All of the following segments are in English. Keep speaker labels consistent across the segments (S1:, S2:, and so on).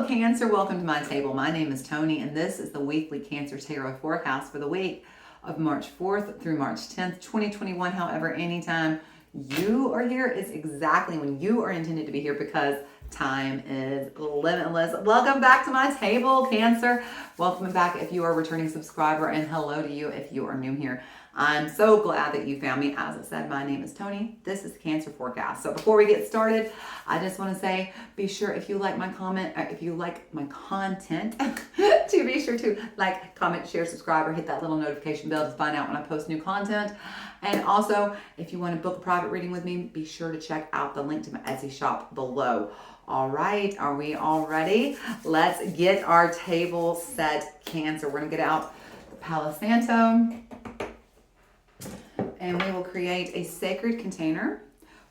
S1: Hello, Cancer. Welcome to my table. My name is Toni, and this is the weekly Cancer Tarot forecast for the week of March 4th through March 10th, 2021. However, anytime you are here is exactly when you are intended to be here because time is limitless. Welcome back to my table, Cancer. Welcome back if you are a returning subscriber, and hello to you if you are new here. I'm so glad that you found me. As I said, my name is Toni. This is the Cancer Forecast. So before we get started, I just want to say, be sure if you like my content, to be sure to like, comment, share, subscribe, or hit that little notification bell to find out when I post new content. And also, if you want to book a private reading with me, be sure to check out the link to my Etsy shop below. All right, are we all ready? Let's get our table set, Cancer. We're going to get out the Palo Santo. And we will create a sacred container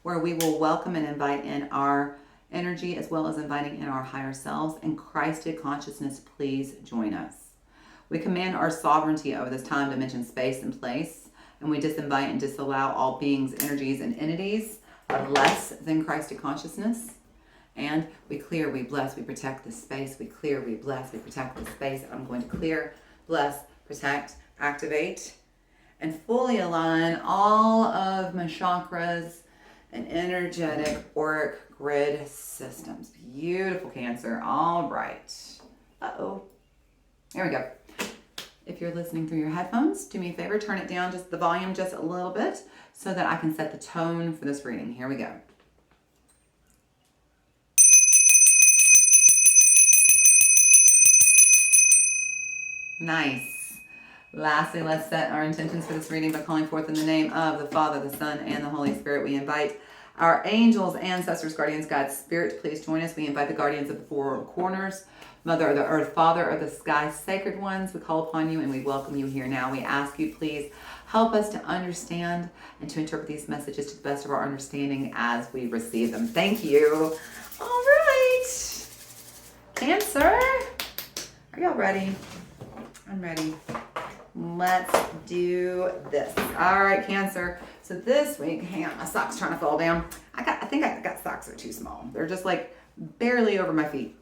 S1: where we will welcome and invite in our energy as well as inviting in our higher selves. And Christed consciousness, please join us. We command our sovereignty over this time, dimension, space, and place. And we disinvite and disallow all beings, energies, and entities of less than Christed consciousness. And we clear, we bless, we protect this space. We clear, we bless, we protect this space. I'm going to clear, bless, protect, activate, and fully align all of my chakras and energetic auric grid systems. Beautiful, Cancer. All right. Uh-oh. There we go. If you're listening through your headphones, do me a favor, turn it down, just the volume just a little bit so that I can set the tone for this reading. Here we go. Nice. Lastly, let's set our intentions for this reading by calling forth in the name of the Father, the Son, and the Holy Spirit. We invite our angels, ancestors, guardians, God's Spirit to please join us. We invite the guardians of the four corners, Mother of the Earth, Father of the Sky, sacred ones. We call upon you and we welcome you here now. We ask you, please help us to understand and to interpret these messages to the best of our understanding as we receive them. Thank you. All right. Cancer, are y'all ready? I'm ready. Let's do this. All right, Cancer. So this week, hang on, my sock's trying to fall down. I think I got socks that are too small. They're just like barely over my feet.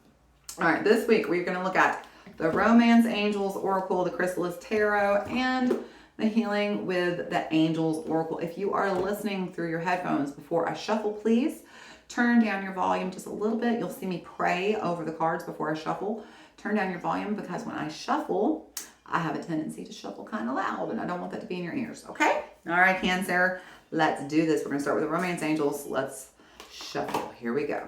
S1: All right, this week we're going to look at the Romance Angels Oracle, the Chrysalis Tarot, and the Healing with the Angels Oracle. If you are listening through your headphones before I shuffle, please turn down your volume just a little bit. You'll see me pray over the cards before I shuffle. Turn down your volume because when I shuffle, I have a tendency to shuffle kind of loud, and I don't want that to be in your ears, okay? All right, Cancer, let's do this. We're going to start with the Romance Angels. Let's shuffle. Here we go.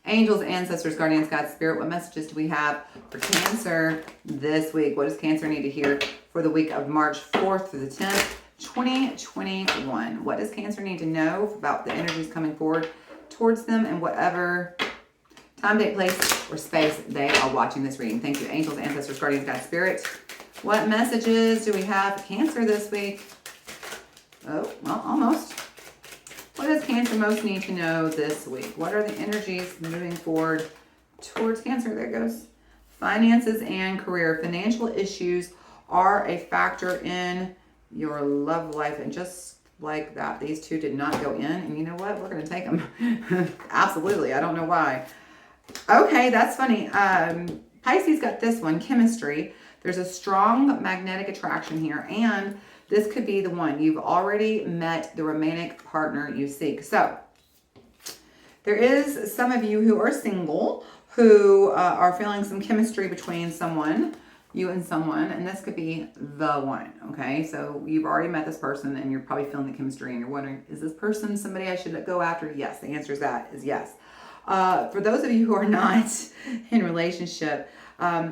S1: Angels, ancestors, guardians, God's Spirit, what messages do we have for Cancer this week? What does Cancer need to hear for the week of March 4th through the 10th, 2021? What does Cancer need to know about the energies coming forward towards them and whatever time, date, place, or space they are watching this reading? Thank you, angels, ancestors, guardians, God's Spirit. What messages do we have for Cancer this week? Oh, well, almost. What does Cancer most need to know this week? What are the energies moving forward towards Cancer? There it goes. Finances and career. Financial issues are a factor in your love life, and just like that, these two did not go in, and you know what? We're going to take them. Absolutely. I don't know why. Okay, that's funny. Pisces got this one, chemistry. There's a strong magnetic attraction here, and this could be the one. You've already met the romantic partner you seek. So there is some of you who are single who are feeling some chemistry between someone, you and someone, and this could be the one, okay? So you've already met this person, and you're probably feeling the chemistry, and you're wondering, is this person somebody I should go after? Yes, the answer is yes. For those of you who are not in relationship,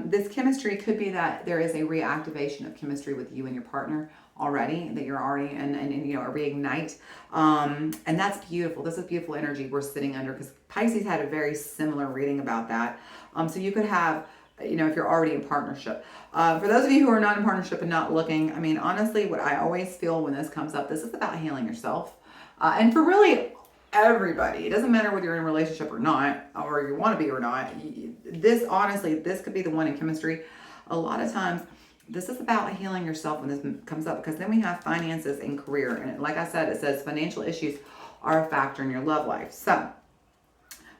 S1: this chemistry could be that there is a reactivation of chemistry with you and your partner already, that you're already and you know, a reignite. And that's beautiful. This is beautiful energy we're sitting under, because Pisces had a very similar reading about that. So you could have, you know, if you're already in partnership. For those of you who are not in partnership and not looking, I mean, honestly, what I always feel when this comes up, this is about healing yourself. And for really everybody, it doesn't matter whether you're in a relationship or not, or you want to be or not. This, honestly, this could be the one in chemistry. A lot of times, this is about healing yourself when this comes up, because then we have finances and career. And like I said, it says financial issues are a factor in your love life. So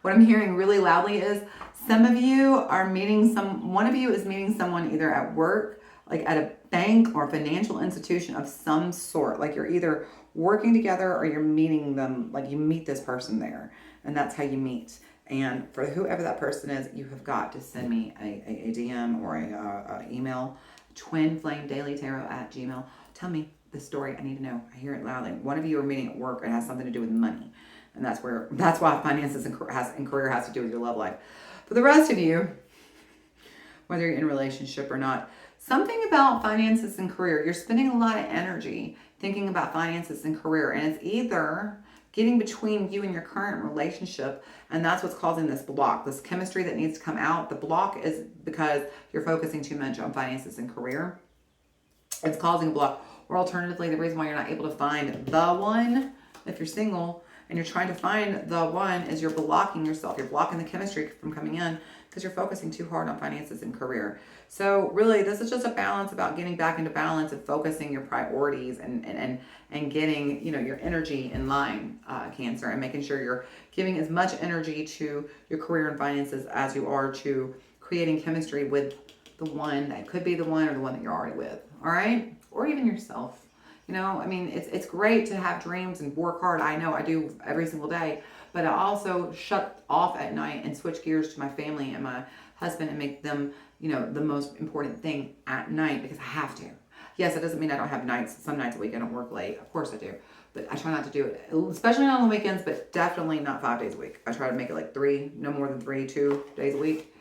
S1: what I'm hearing really loudly is some of you are meeting one of you is meeting someone either at work, like at a bank or financial institution of some sort. Like you're either working together or you're meeting them, like you meet this person there, and that's how you meet. And for whoever that person is, you have got to send me a DM or a email, twinflamedailytarot@gmail. Tell me the story. I need to know. I hear it loudly. One of you are meeting at work. It has something to do with money. And that's why finances and career has to do with your love life. For the rest of you, whether you're in a relationship or not, something about finances and career, you're spending a lot of energy thinking about finances and career. And it's either getting between you and your current relationship, and that's what's causing this block, this chemistry that needs to come out. The block is because you're focusing too much on finances and career. It's causing a block. Or alternatively, the reason why you're not able to find the one, if you're single, and you're trying to find the one, is you're blocking yourself. You're blocking the chemistry from coming in because you're focusing too hard on finances and career. So really, this is just a balance about getting back into balance and focusing your priorities and getting, your energy in line, Cancer, and making sure you're giving as much energy to your career and finances as you are to creating chemistry with the one that could be the one or the one that you're already with. All right? Or even yourself. It's great to have dreams and work hard. I know I do every single day, but I also shut off at night and switch gears to my family and my husband and make them, the most important thing at night because I have to. Yes, it doesn't mean I don't have nights. Some nights a week I don't work late. Of course I do. But I try not to do it, especially not on the weekends, but definitely not 5 days a week. I try to make it like 3, no more than 2 days a week.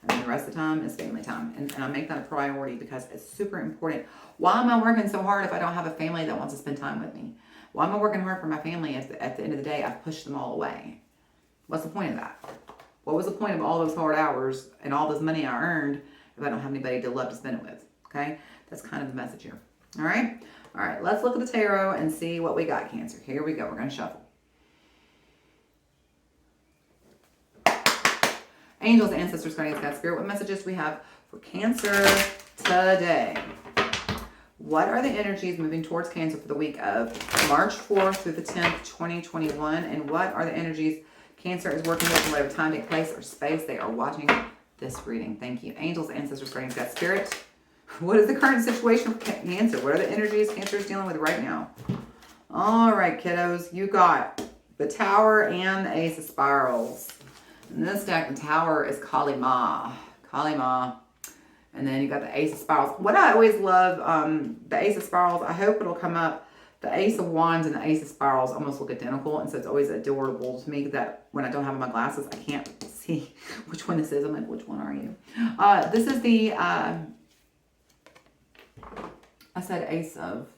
S1: And then the rest of the time is family time. And I make that a priority because it's super important. Why am I working so hard if I don't have a family that wants to spend time with me? Why am I working hard for my family if at the end of the day I've pushed them all away? What's the point of that? What was the point of all those hard hours and all this money I earned if I don't have anybody to love to spend it with? Okay? That's kind of the message here. All right? All right, let's look at the tarot and see what we got, Cancer. Here we go. We're going to shuffle. Angels, ancestors, guardians, God, spirit, what messages do we have for Cancer today? What are the energies moving towards Cancer for the week of March 4th through the 10th, 2021? And what are the energies Cancer is working with in whatever time, take place, or space they are watching this reading? Thank you. Angels, ancestors, guardians, God, spirit. What is the current situation for Cancer? What are the energies Cancer is dealing with right now? All right, kiddos. You got the Tower and the Ace of Spirals. In this deck, the Tower is Kali Ma. Kali Ma. And then you got the Ace of Spirals. What I always love, the Ace of Spirals, I hope it'll come up. The Ace of Wands and the Ace of Spirals almost look identical. And so it's always adorable to me that when I don't have my glasses, I can't see which one this is. I'm like, which one are you? This is the, I said Ace of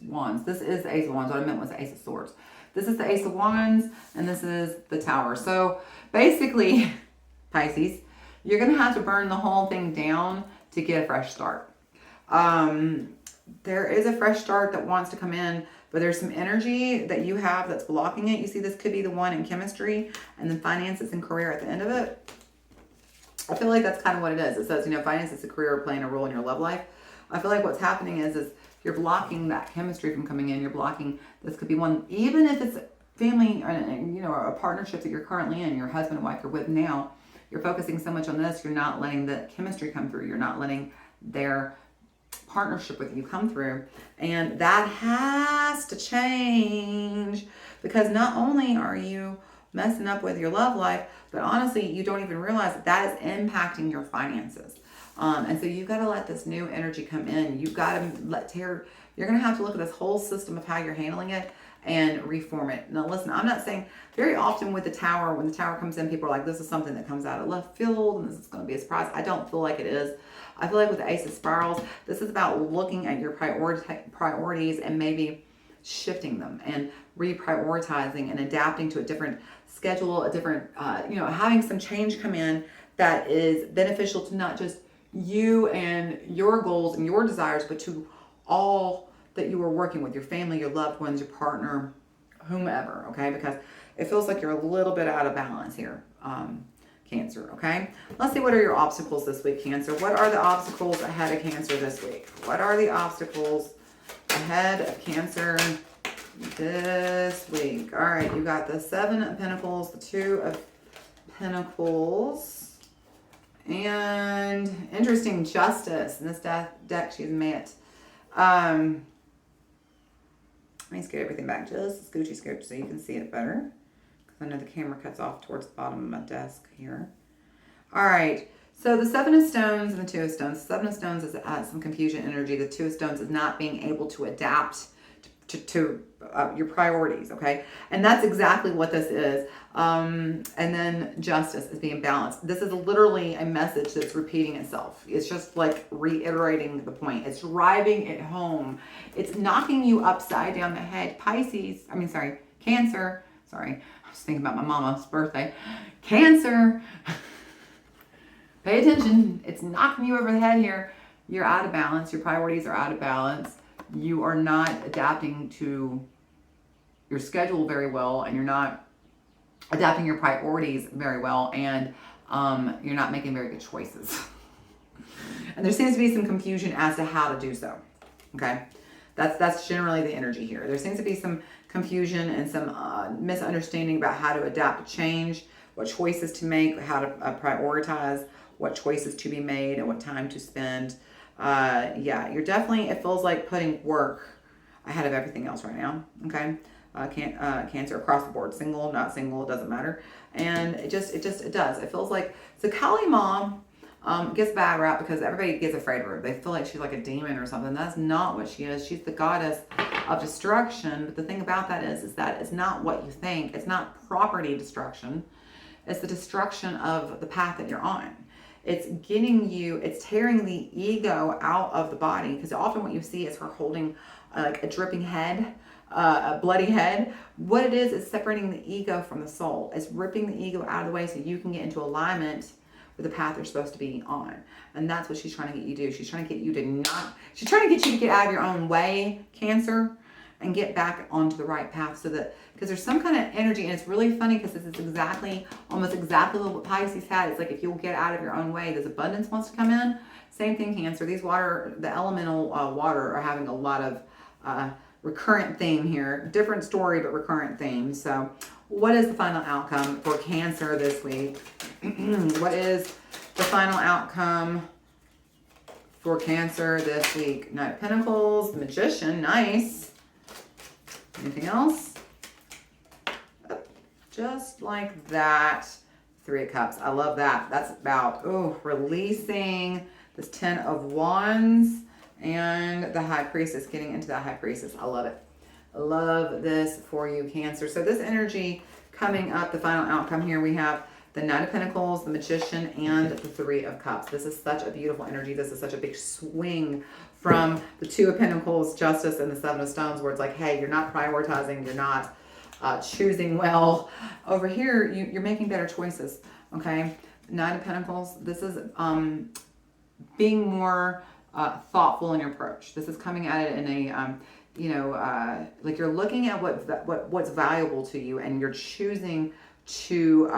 S1: Wands. This is the Ace of Wands. What I meant was the Ace of Swords. This is the Ace of Wands, and this is the Tower. So basically, Pisces, you're going to have to burn the whole thing down to get a fresh start. There is a fresh start that wants to come in, but there's some energy that you have that's blocking it. You see, this could be the one in chemistry, and then finances and career at the end of it. I feel like that's kind of what it is. It says, finances and career are playing a role in your love life. I feel like what's happening is you're blocking that chemistry from coming in. You're blocking, this could be one, even if it's family, or a partnership that you're currently in, your husband and wife you're with now, you're focusing so much on this, you're not letting the chemistry come through. You're not letting their partnership with you come through. And that has to change because not only are you messing up with your love life, but honestly, you don't even realize that is impacting your finances. And so you've got to let this new energy come in. You've got to you're going to have to look at this whole system of how you're handling it and reform it. Now listen, I'm not saying, very often with the Tower, when the Tower comes in, people are like, this is something that comes out of left field and this is going to be a surprise. I don't feel like it is. I feel like with the Ace of Spirals, this is about looking at your priorities and maybe shifting them and reprioritizing and adapting to a different schedule, a different, having some change come in that is beneficial to not just you and your goals and your desires, but to all that you are working with, your family, your loved ones, your partner, whomever, okay? Because it feels like you're a little bit out of balance here, Cancer, okay? Let's see, what are your obstacles this week, Cancer? What are the obstacles ahead of Cancer this week? What are the obstacles ahead of Cancer this week. All right, you got the 7 of Pentacles, the 2 of Pentacles, and interesting, Justice. In this deck, she's met. Let me scoot everything back just a scoochy scoop so you can see it better. Because I know the camera cuts off towards the bottom of my desk here. All right. So the 7 of Stones and the 2 of Stones. The 7 of Stones is some confusion energy. The 2 of Stones is not being able to adapt to your priorities, okay? And that's exactly what this is. And then Justice is being balanced. This is literally a message that's repeating itself. It's just like reiterating the point. It's driving it home. It's knocking you upside down the head. Cancer. Sorry, I was thinking about my mama's birthday. Cancer. Pay attention. It's knocking you over the head here. You're out of balance. Your priorities are out of balance. You are not adapting to your schedule very well, and you're not adapting your priorities very well, and you're not making very good choices. And there seems to be some confusion as to how to do so. Okay, that's generally the energy here. There seems to be some confusion and some misunderstanding about how to adapt to change, what choices to make, how to prioritize, what choices to be made, and what time to spend. Yeah, you're definitely, it feels like putting work ahead of everything else right now. Okay. Cancer across the board, single, not single, it doesn't matter. And it does. It feels like, so Kali Mom gets a bad rap because everybody gets afraid of her. They feel like she's like a demon or something. That's not what she is. She's the goddess of destruction. But the thing about that is that it's not what you think. It's not property destruction. It's the destruction of the path that you're on. It's it's tearing the ego out of the body, because often what you see is her holding like a dripping head, a bloody head. What it is separating the ego from the soul. It's ripping the ego out of the way so you can get into alignment with the path you're supposed to be on. And that's what she's trying to get you to do. She's trying to get you she's trying to get you to get out of your own way, Cancer, and get back onto the right path, so that, because there's some kind of energy, and it's really funny because this is almost exactly what Pisces had. It's like, if you'll get out of your own way, this abundance wants to come in. Same thing, Cancer. The elemental water are having a lot of recurrent theme here. Different story, but recurrent theme. So what is the final outcome for Cancer this week? What is the final outcome for Cancer this week? Knight of Pentacles, the Magician, nice. Anything else? Just like that. 3 of Cups. I love that. That's about, releasing this 10 of Wands and the High Priestess, getting into that High Priestess. I love it. I love this for you, Cancer. So this energy coming up, the final outcome here, we have the Knight of Pentacles, the Magician, and the 3 of Cups. This is such a beautiful energy. This is such a big swing from the 2 of Pentacles, Justice, and the 7 of Stones, where it's like, hey, you're not prioritizing, you're not choosing well. Over here, you're making better choices, okay? 9 of Pentacles, this is being more thoughtful in your approach. This is coming at it in a, like you're looking at what's valuable to you, and you're choosing to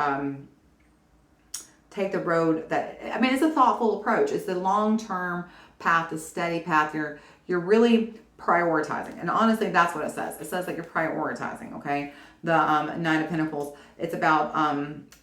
S1: take the road that, it's a thoughtful approach. It's the long-term path, the steady path. You're really prioritizing. And honestly, that's what it says. It says that you're prioritizing, okay? The 9 of Pentacles, it's about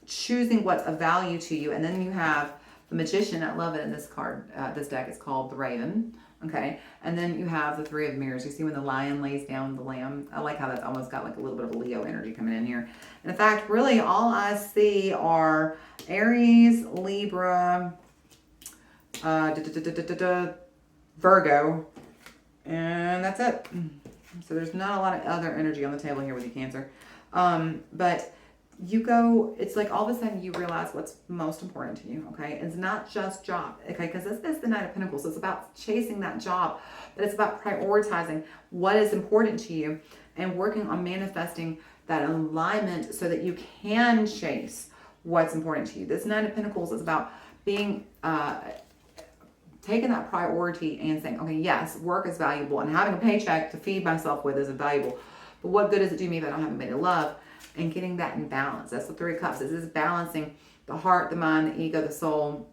S1: choosing what's of value to you. And then you have the Magician. I love it in this card. This deck is called the Raven, okay? And then you have the 3 of Mirrors. You see when the lion lays down the lamb? I like how that's almost got like a little bit of a Leo energy coming in here. And in fact, really all I see are Aries, Libra, Virgo, and that's it. So there's not a lot of other energy on the table here with you, Cancer. But it's like all of a sudden you realize what's most important to you, okay? It's not just job, okay? Because this is the Knight of Pentacles. So it's about chasing that job, but it's about prioritizing what is important to you and working on manifesting that alignment so that you can chase what's important to you. This Knight of Pentacles is about being, taking that priority and saying, okay, yes, work is valuable, and having a paycheck to feed myself with is valuable, but what good does it do me if I don't have anybody to love? And getting that in balance. That's the 3 of Cups. This is balancing the heart, the mind, the ego, the soul,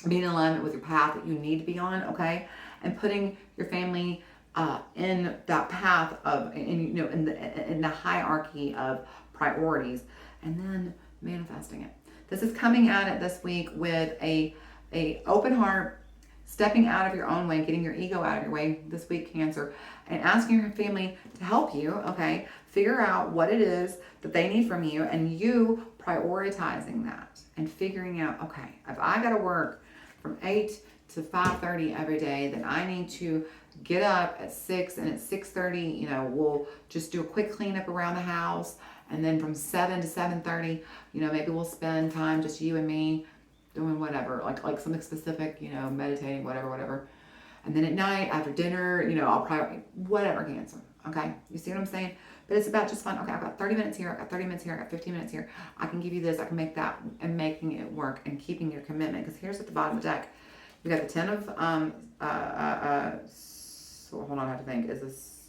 S1: being in alignment with your path that you need to be on, okay? And putting your family in that path of, in the hierarchy of priorities, and then manifesting it. This is coming at it this week with a open heart, stepping out of your own way, getting your ego out of your way this week, Cancer, and asking your family to help you, okay? Figure out what it is that they need from you, and you prioritizing that and figuring out, okay, if I got to work from 8 to 5:30 every day, then I need to get up at 6, and at 6:30, we'll just do a quick cleanup around the house. And then from 7 to 7:30, maybe we'll spend time, just you and me, doing whatever, like something specific, meditating, whatever. And then at night, after dinner, I'll probably, whatever, Cancer, okay? You see what I'm saying? But it's about just fun. Okay, I've got 30 minutes here, I've got 30 minutes here, I've got 15 minutes here. I can give you this, I can make that, and making it work and keeping your commitment. Because here's at the bottom of the deck, we got the 10 of, so hold on, I have to think, is this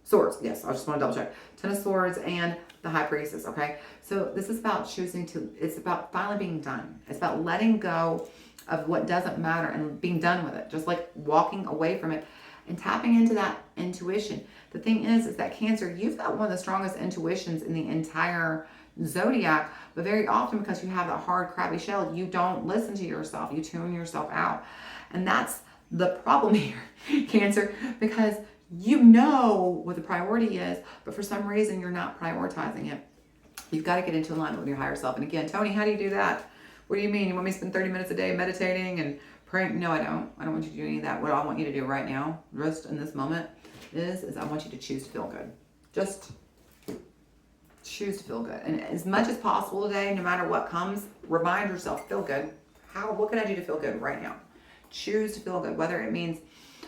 S1: Swords, yes, I just want to double check. 10 of Swords and the High Priestess, okay? So this is about it's about finally being done. It's about letting go of what doesn't matter and being done with it. Just like walking away from it and tapping into that intuition. The thing is that Cancer, you've got one of the strongest intuitions in the entire zodiac, but very often because you have that hard, crabby shell, you don't listen to yourself. You tune yourself out. And that's the problem here, Cancer, because you know what the priority is, but for some reason you're not prioritizing it. You've got to get into alignment with your higher self. And again, Toni, how do you do that? What do you mean? You want me to spend 30 minutes a day meditating and praying? No, I don't. I don't want you to do any of that. What I want you to do right now, just in this moment, is I want you to choose to feel good. Just choose to feel good. And as much as possible today, no matter what comes, remind yourself, feel good. What can I do to feel good right now? Choose to feel good, whether it means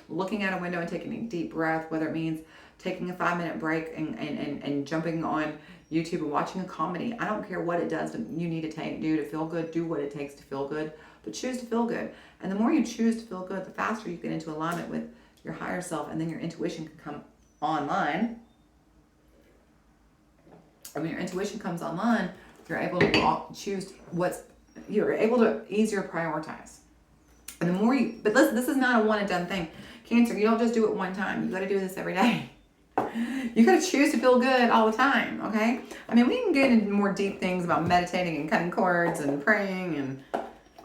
S1: looking out a window and taking a deep breath, whether it means taking a 5-minute break and jumping on YouTube and watching a comedy. I don't care what it does you need to do to feel good. Do what it takes to feel good, but choose to feel good. And the more you choose to feel good, the faster you get into alignment with your higher self, and then your intuition can come online. And when your intuition comes online, you're able to you're able to easier prioritize. And the more but listen, this is not a one and done thing. Cancer, you don't just do it one time. You got to do this every day. You got to choose to feel good all the time, okay? I mean, we can get into more deep things about meditating and cutting cords and praying and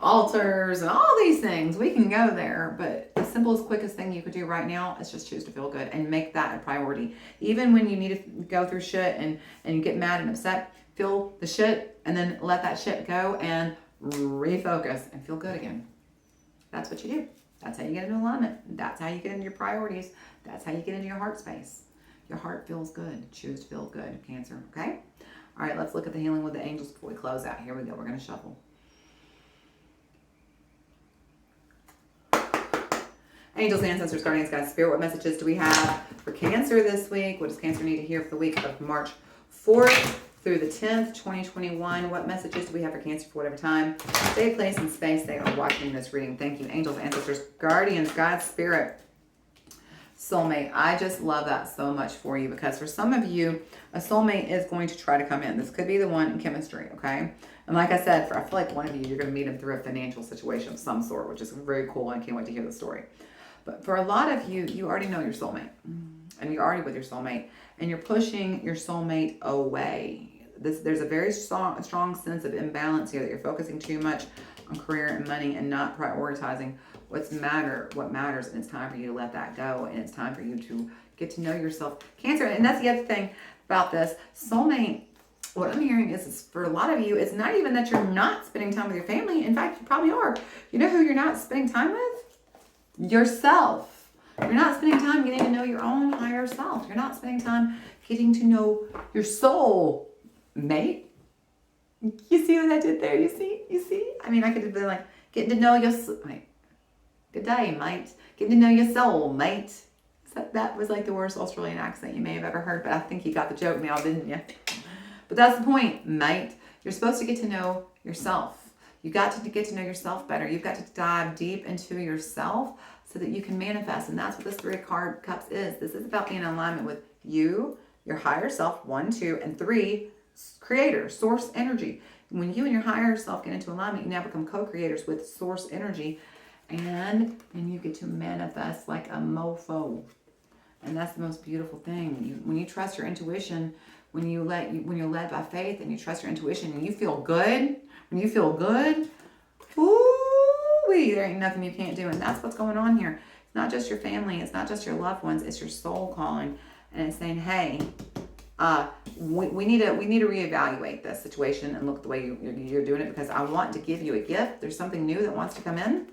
S1: altars and all these things. We can go there, but the simplest, quickest thing you could do right now is just choose to feel good and make that a priority. Even when you need to go through shit and you get mad and upset, feel the shit and then let that shit go and refocus and feel good again. That's what you do. That's how you get into alignment. That's how you get into your priorities. That's how you get into your heart space. Your heart feels good. Choose to feel good, Cancer, okay? All right, let's look at the healing with the angels before we close out. Here we go. We're going to shuffle. Angels, ancestors, guardians, guides, spirit, what messages do we have for Cancer this week? What does Cancer need to hear for the week of March 4th through the 10th, 2021? What messages do we have for Cancer for whatever time, day, place, and space they are watching this reading? Thank you, angels, ancestors, guardians, guides, spirit, soulmate. I just love that so much for you, because for some of you, a soulmate is going to try to come in. This could be the one in chemistry, okay? And like I said, I feel like one of you, you're going to meet them through a financial situation of some sort, which is very cool. I can't wait to hear the story. But for a lot of you, you already know your soulmate, and you're already with your soulmate, and you're pushing your soulmate away. There's a very strong sense of imbalance here, that you're focusing too much on career and money and not prioritizing what matters, and it's time for you to let that go, and it's time for you to get to know yourself, Cancer. And that's the other thing about this soulmate. What I'm hearing is for a lot of you, it's not even that you're not spending time with your family. In fact, you probably are. You know who you're not spending time with? Yourself. You're not spending time getting to know your own higher self. You're not spending time getting to know your soul mate. You see what I did there? You see? I mean, I could have been like, getting to know your mate. Good day, mate. Getting to know your soul, mate. That was like the worst Australian accent you may have ever heard, but I think you got the joke now, didn't you? But that's the point, mate. You're supposed to get to know yourself. You got to get to know yourself better. You've got to dive deep into yourself so that you can manifest. And that's what this 3 of Cups is. This is about being in alignment with you, your higher self, 1, 2, and 3, creator, source energy. When you and your higher self get into alignment, you now become co-creators with source energy. And then you get to manifest like a mofo. And that's the most beautiful thing. When you trust your intuition, when you're led by faith and you trust your intuition and you feel good, when you feel good, there ain't nothing you can't do. And that's what's going on here. It's not just your family. It's not just your loved ones. It's your soul calling. And it's saying, hey, we need to reevaluate this situation and look at the way you're doing it, because I want to give you a gift. There's something new that wants to come in,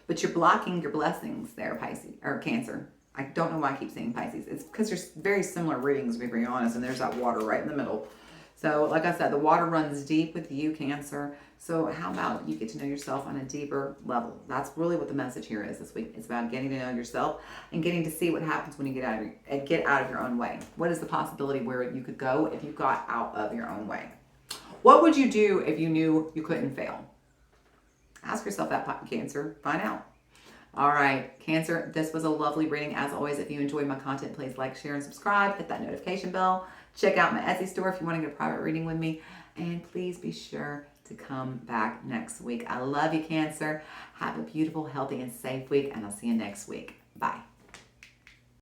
S1: but you're blocking your blessings there, Pisces or Cancer. I don't know why I keep saying Pisces. It's because there's very similar readings, to be very honest, and there's that water right in the middle. So like I said, the water runs deep with you, Cancer. So how about you get to know yourself on a deeper level? That's really what the message here is this week. It's about getting to know yourself and getting to see what happens when you get out of your own way. What is the possibility where you could go if you got out of your own way? What would you do if you knew you couldn't fail? Ask yourself that, Cancer. Find out. All right, Cancer, this was a lovely reading. As always, if you enjoyed my content, please like, share, and subscribe. Hit that notification bell. Check out my Etsy store if you want to get a private reading with me. And please be sure to come back next week. I love you, Cancer. Have a beautiful, healthy, and safe week, and I'll see you next week. Bye.